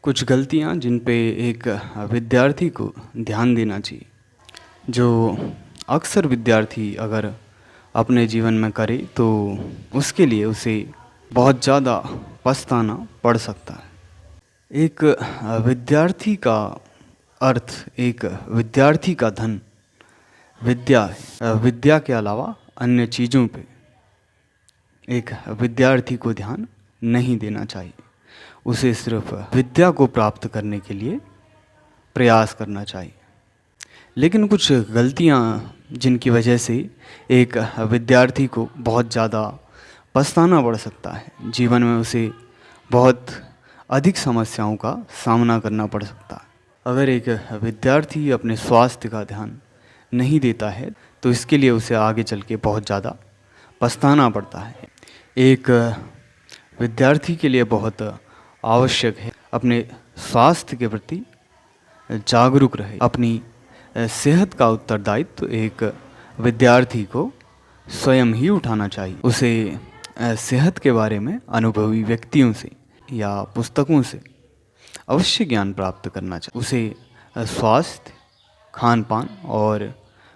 कुछ गलतियाँ जिन पे एक विद्यार्थी को ध्यान देना चाहिए, जो अक्सर विद्यार्थी अगर अपने जीवन में करे तो उसके लिए उसे बहुत ज़्यादा पछताना पड़ सकता है। एक विद्यार्थी का अर्थ, एक विद्यार्थी का धन विद्या है। विद्या के अलावा अन्य चीज़ों पे एक विद्यार्थी को ध्यान नहीं देना चाहिए। उसे सिर्फ विद्या को प्राप्त करने के लिए प्रयास करना चाहिए। लेकिन कुछ गलतियाँ जिनकी वजह से एक विद्यार्थी को बहुत ज़्यादा पछताना पड़ सकता है, जीवन में उसे बहुत अधिक समस्याओं का सामना करना पड़ सकता है। अगर एक विद्यार्थी अपने स्वास्थ्य का ध्यान नहीं देता है तो इसके लिए उसे आगे चल के बहुत ज़्यादा पछताना पड़ता है। एक विद्यार्थी के लिए बहुत आवश्यक है अपने स्वास्थ्य के प्रति जागरूक रहे। अपनी सेहत का उत्तरदायित्व एक विद्यार्थी को स्वयं ही उठाना चाहिए। उसे सेहत के बारे में अनुभवी व्यक्तियों से या पुस्तकों से अवश्य ज्ञान प्राप्त करना चाहिए। उसे स्वास्थ्य, खान पान और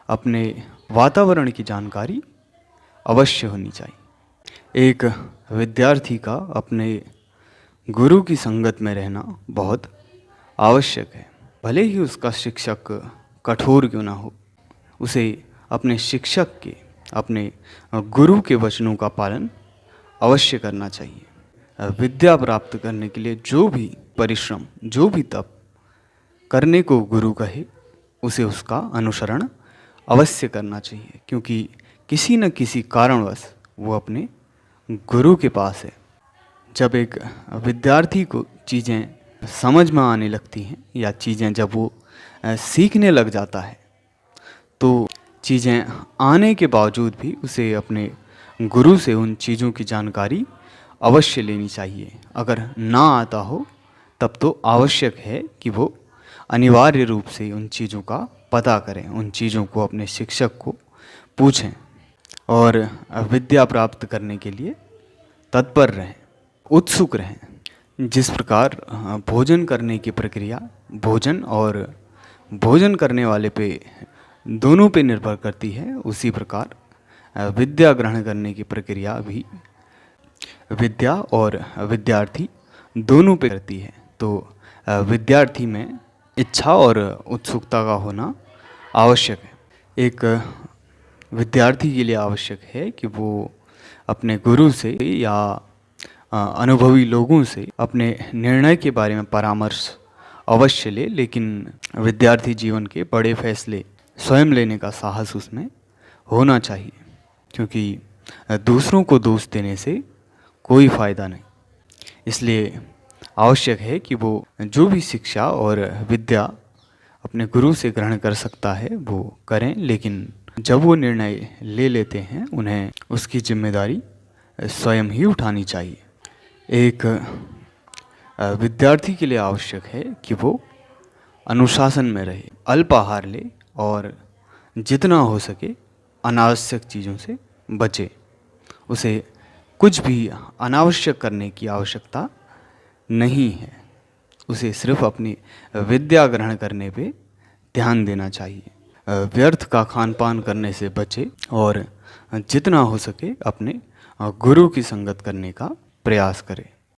अपने वातावरण की जानकारी अवश्य होनी चाहिए। एक विद्यार्थी का अपने गुरु की संगत में रहना बहुत आवश्यक है। भले ही उसका शिक्षक कठोर क्यों ना हो, उसे अपने शिक्षक के, अपने गुरु के वचनों का पालन अवश्य करना चाहिए। विद्या प्राप्त करने के लिए जो भी परिश्रम, जो भी तप करने को गुरु कहे, उसे उसका अनुसरण अवश्य करना चाहिए, क्योंकि किसी न किसी कारणवश वो अपने गुरु के पास है। जब एक विद्यार्थी को चीज़ें समझ में आने लगती हैं या चीज़ें जब वो सीखने लग जाता है तो चीज़ें आने के बावजूद भी उसे अपने गुरु से उन चीज़ों की जानकारी अवश्य लेनी चाहिए। अगर ना आता हो तब तो आवश्यक है कि वो अनिवार्य रूप से उन चीज़ों का पता करें, उन चीज़ों को अपने शिक्षक को पूछें और विद्या प्राप्त करने के लिए तत्पर रहें, उत्सुक रहें। जिस प्रकार भोजन करने की प्रक्रिया भोजन और भोजन करने वाले पे दोनों पे निर्भर करती है, उसी प्रकार विद्या ग्रहण करने की प्रक्रिया भी विद्या और विद्यार्थी दोनों पे करती है। तो विद्यार्थी में इच्छा और उत्सुकता का होना आवश्यक है। एक विद्यार्थी के लिए आवश्यक है कि वो अपने गुरु से या अनुभवी लोगों से अपने निर्णय के बारे में परामर्श अवश्य ले, लेकिन विद्यार्थी जीवन के बड़े फैसले स्वयं लेने का साहस उसमें होना चाहिए, क्योंकि दूसरों को दोष देने से कोई फ़ायदा नहीं। इसलिए आवश्यक है कि वो जो भी शिक्षा और विद्या अपने गुरु से ग्रहण कर सकता है वो करें, लेकिन जब वो निर्णय ले लेते हैं उन्हें उसकी जिम्मेदारी स्वयं ही उठानी चाहिए। एक विद्यार्थी के लिए आवश्यक है कि वो अनुशासन में रहे, अल्प आहार ले और जितना हो सके अनावश्यक चीज़ों से बचे। उसे कुछ भी अनावश्यक करने की आवश्यकता नहीं है। उसे सिर्फ अपनी विद्या ग्रहण करने पे ध्यान देना चाहिए। व्यर्थ का खान पान करने से बचे और जितना हो सके अपने गुरु की संगत करने का प्रयास करें।